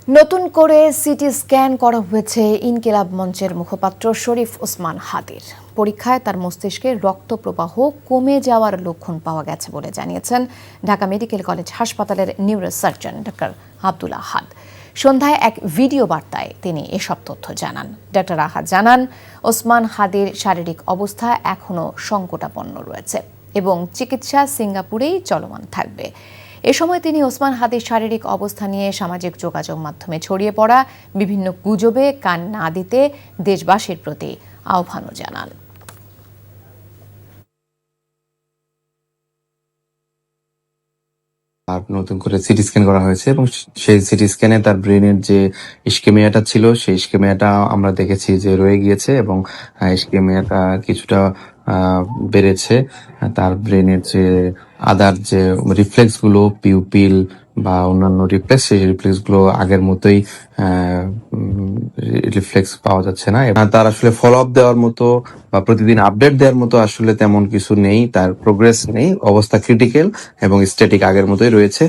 নতুন করে CT scan করা হয়েছে ইনকিলাব মঞ্চের মুখপাত্র শরীফ ওসমান হাদির। পরীক্ষায় তার মস্তিষ্কে রক্ত প্রবাহ কমে যাওয়ার লক্ষণ পাওয়া গেছে বলে জানিয়েছেন ঢাকা মেডিকেল কলেজ হাসপাতালের নিউরোসার্জন ডক্টর আব্দুল আহাদ। সন্ধ্যায় এক ভিডিও বার্তায় তিনি এসব তথ্য জানান। ডক্টর আহাদ জানান, ওসমান হাদির শারীরিক অবস্থা এখনও সংকটাপন্ন রয়েছে এবং চিকিৎসা সিঙ্গাপুরেই চলমান থাকবে। এ সময় তিনি ওসমান হাদির শারীরিক অবস্থা নিয়ে সামাজিক যোগাযোগ মাধ্যমে ছড়িয়ে পড়া বিভিন্ন গুজবে কান না দিতে দেশবাসীর প্রতি আহ্বানও জানান। আর নতুন করে সিটি স্ক্যান করা হয়েছে এবং সেই সিটি স্ক্যানে তার ব্রেনের যে ইস্কেমিয়াটা ছিল সেই ইস্কেমিয়াটা আমরা দেখেছি যে রয়ে গিয়েছে এবং ইস্কেমিয়াটা কিছুটা বেড়েছে। তার ব্রেনের যে আদার যে রিফ্লেক্স গুলো, পিউপিল বা অন্যান্য রিফ্লেক্স, সেই রিফ্লেক্স গুলো আগের মতোই রিফ্লেক্স পাওয়া যাচ্ছে না। তার আসলে ফলো আপ দেওয়ার মতো বা প্রতিদিন আপডেট দেওয়ার মতো আসলে তেমন কিছু নেই, তার প্রোগ্রেস নেই, অবস্থা ক্রিটিক্যাল এবং স্ট্যাটিক আগের মতোই রয়েছে।